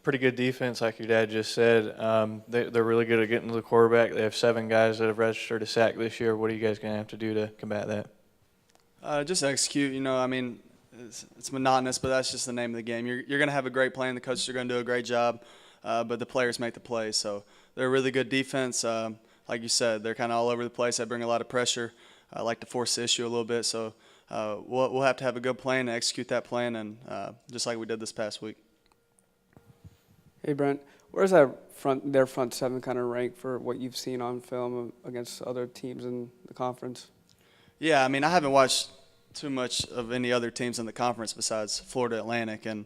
Pretty good defense, like your dad just said. They're really good at getting to the quarterback. They have 7 guys that have registered a sack this year. What are you guys going to have to do to combat that? Just execute. I mean, it's monotonous, but that's just the name of the game. You're going to have a great plan. The coaches are going to do a great job, but the players make the plays. So they're a really good defense. Like you said, they're kind of all over the place. They bring a lot of pressure. I like to force the issue a little bit. So we'll have to have a good plan to execute that plan, and just like we did this past week. Hey, Brent, where's their front seven kind of rank for what you've seen on film against other teams in the conference? Yeah, I mean, I haven't watched too much of any other teams in the conference besides Florida Atlantic, and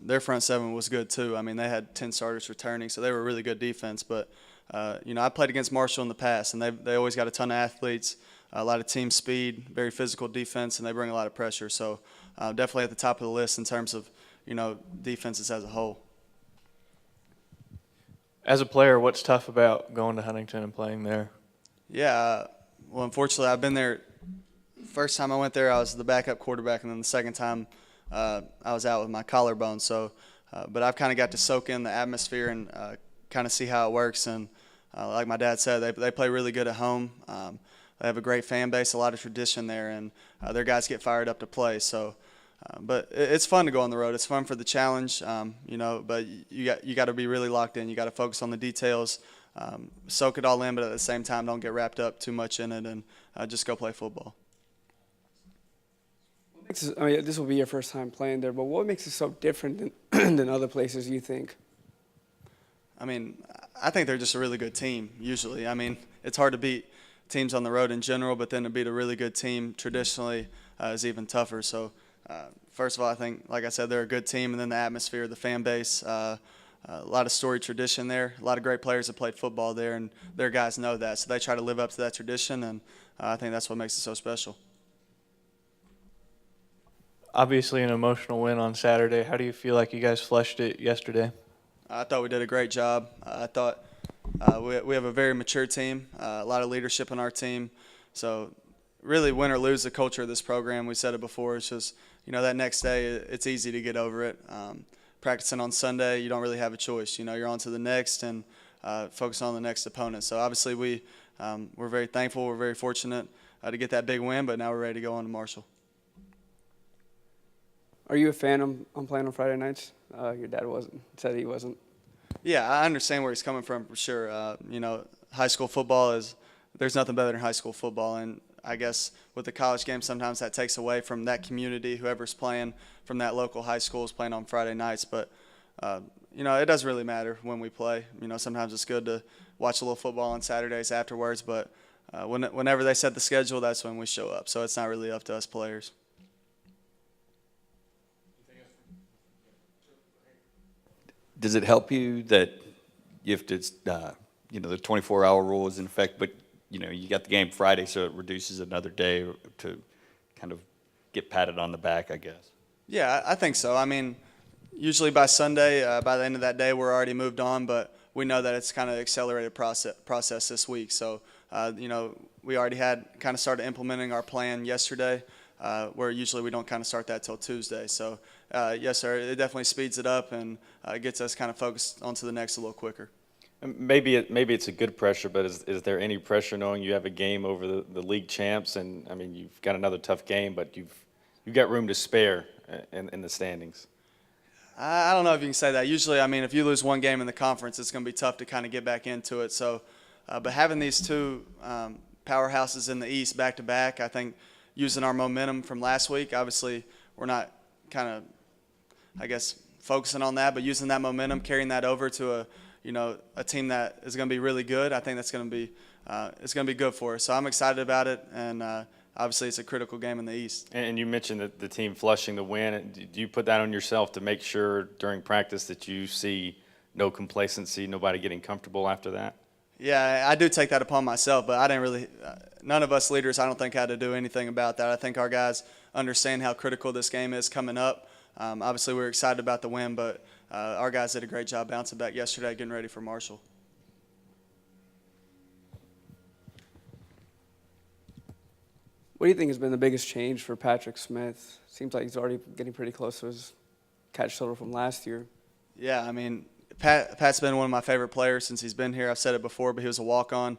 their front seven was good too. I mean, they had 10 starters returning, so they were a really good defense. But, I played against Marshall in the past, and they always got a ton of athletes, a lot of team speed, very physical defense, and they bring a lot of pressure. So definitely at the top of the list in terms of, defenses as a whole. As a player, what's tough about going to Huntington and playing there? Yeah, well, unfortunately, I've been there. First time I went there, I was the backup quarterback, and then the second time I was out with my collarbone. So, but I've kind of got to soak in the atmosphere and kind of see how it works. And like my dad said, they play really good at home. They have a great fan base, a lot of tradition there, and their guys get fired up to play. So, but it's fun to go on the road. It's fun for the challenge, But you got to be really locked in. You got to focus on the details, soak it all in, but at the same time, don't get wrapped up too much in it, and just go play football. I mean, this will be your first time playing there, but what makes it so different than other places, you think? I mean, I think they're just a really good team, usually. I mean, it's hard to beat teams on the road in general, but then to beat a really good team traditionally is even tougher. So, first of all, I think, like I said, they're a good team, and then the atmosphere, the fan base, a lot of storied tradition there. A lot of great players have played football there, and their guys know that. So they try to live up to that tradition, and I think that's what makes it so special. Obviously an emotional win on Saturday. How do you feel like you guys flushed it yesterday? I thought we did a great job. I thought we have a very mature team, a lot of leadership in our team. So really, win or lose, the culture of this program, we said it before, it's just, that next day it's easy to get over it. Practicing on Sunday, you don't really have a choice. You're on to the next and focus on the next opponent. So obviously we're very thankful. We're very fortunate to get that big win, but now we're ready to go on to Marshall. Are you a fan on playing on Friday nights? Your dad said he wasn't. Yeah, I understand where he's coming from for sure. High school football there's nothing better than high school football. And I guess with the college game, sometimes that takes away from that community, whoever's playing from that local high school is playing on Friday nights. But, it doesn't really matter when we play. Sometimes it's good to watch a little football on Saturdays afterwards. But whenever they set the schedule, that's when we show up. So it's not really up to us players. Does it help you that you have to, the 24-hour rule is in effect, but, you got the game Friday, so it reduces another day to kind of get patted on the back, I guess? Yeah, I think so. I mean, usually by Sunday, by the end of that day, we're already moved on, but we know that it's kind of accelerated process this week. So, we already had kind of started implementing our plan yesterday, where usually we don't kind of start that till Tuesday. So, yes, sir, it definitely speeds it up and gets us kind of focused onto the next a little quicker. Maybe it's a good pressure, but is there any pressure knowing you have a game over the league champs? And, I mean, you've got another tough game, but you've got room to spare in the standings. I don't know if you can say that. Usually, I mean, if you lose one game in the conference, it's going to be tough to kind of get back into it. So, but having these two powerhouses in the East back-to-back, I think using our momentum from last week, obviously we're not kind of, I guess, focusing on that, but using that momentum, carrying that over to a team that is going to be really good, I think that's going to be it's going to be good for us. So I'm excited about it, and obviously it's a critical game in the East. And you mentioned that the team flushing the win. Do you put that on yourself to make sure during practice that you see no complacency, nobody getting comfortable after that? Yeah, I do take that upon myself, but I didn't really none of us leaders, I don't think, had to do anything about that. I think our guys understand how critical this game is coming up. Obviously, we're excited about the win, but our guys did a great job bouncing back yesterday, getting ready for Marshall. What do you think has been the biggest change for Patrick Smith? Seems like he's already getting pretty close to his catch total from last year. Yeah, I mean, Pat's been one of my favorite players since he's been here. I've said it before, but he was a walk-on,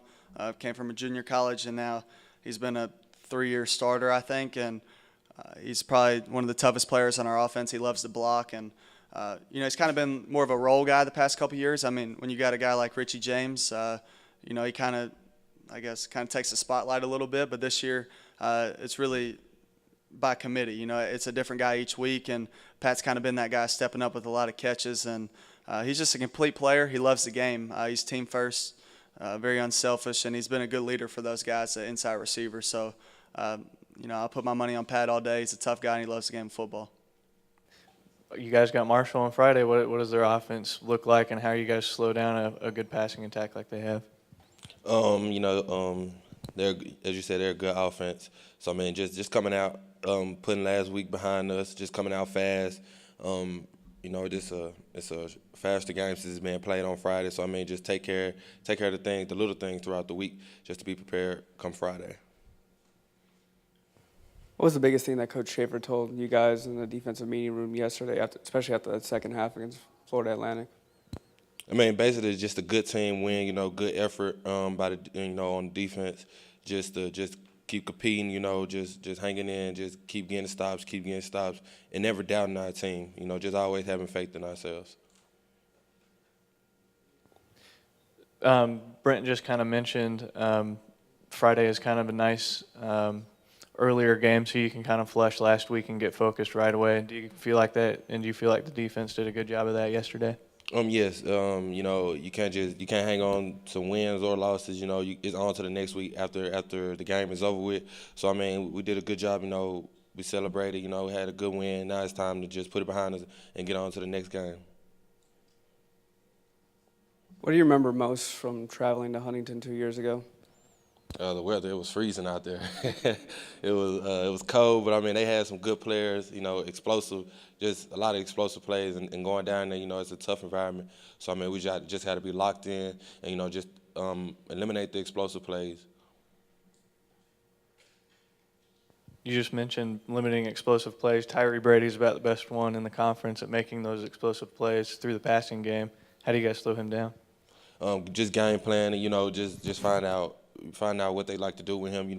came from a junior college, and now he's been a 3-year starter, I think, and he's probably one of the toughest players on our offense. He loves to block, and he's kind of been more of a role guy the past couple years. I mean, when you got a guy like Richie James, he kind of, takes the spotlight a little bit, but this year it's really by committee. It's a different guy each week, and Pat's kind of been that guy stepping up with a lot of catches, and he's just a complete player. He loves the game. He's team first, very unselfish, and he's been a good leader for those guys, the inside receivers. So, I'll put my money on Pat all day. He's a tough guy, and he loves the game of football. You guys got Marshall on Friday. What does their offense look like, and how you guys slow down a good passing attack like they have? They're, as you said, they're a good offense. So, I mean, just coming out, putting last week behind us, just coming out fast. It's a faster game since it's being played on Friday. So, I mean, just take care of the little things throughout the week, just to be prepared come Friday. What was the biggest thing that Coach Schaefer told you guys in the defensive meeting room yesterday, especially after that second half against Florida Atlantic? I mean, basically, just a good team win. Good effort by the on defense. Just keep competing. Just hanging in. Just keep getting stops, and never doubting our team. Just always having faith in ourselves. Brent just kind of mentioned Friday is kind of a nice earlier game, so you can kind of flush last week and get focused right away. Do you feel like that, and do you feel like the defense did a good job of that yesterday? Yes. You can't hang on to wins or losses. It's on to the next week after the game is over with. So, I mean, we did a good job. We celebrated. We had a good win. Now it's time to just put it behind us and get on to the next game. What do you remember most from traveling to Huntington 2 years ago? The weather, it was freezing out there. It was cold, but I mean, they had some good players, explosive, just a lot of explosive plays, and going down there, it's a tough environment. So, I mean, we just had to be locked in and, just eliminate the explosive plays. You just mentioned limiting explosive plays. Tyree Brady's about the best one in the conference at making those explosive plays through the passing game. How do you guys slow him down? Just game plan, and, just find out what they like to do with him,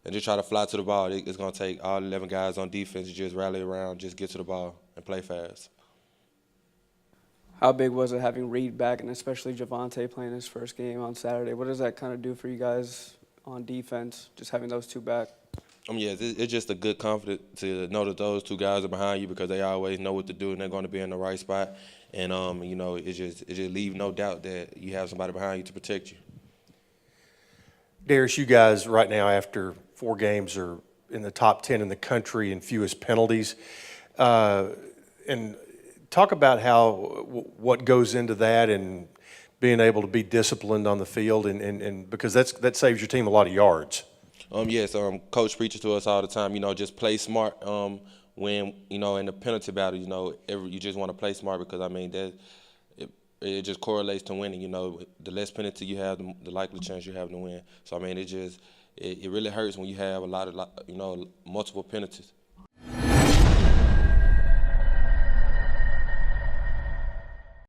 just try to fly to the ball. It's going to take all 11 guys on defense to just rally around, just get to the ball and play fast. How big was it having Reed back, and especially Javonte playing his first game on Saturday? What does that kind of do for you guys on defense, just having those two back? It's just a good confidence to know that those two guys are behind you, because they always know what to do and they're going to be in the right spot. And, it just leaves no doubt that you have somebody behind you to protect you. Darius, you guys right now after 4 games are in the top 10 in the country in fewest penalties. And talk about what goes into that and being able to be disciplined on the field, and because that saves your team a lot of yards. Yes, Coach preaches to us all the time, just play smart when, in the penalty battle, you just want to play smart, because, I mean, it just correlates to winning. The less penalty you have, the likely chance you have to win. So, I mean, it really hurts when you have a lot of, multiple penalties.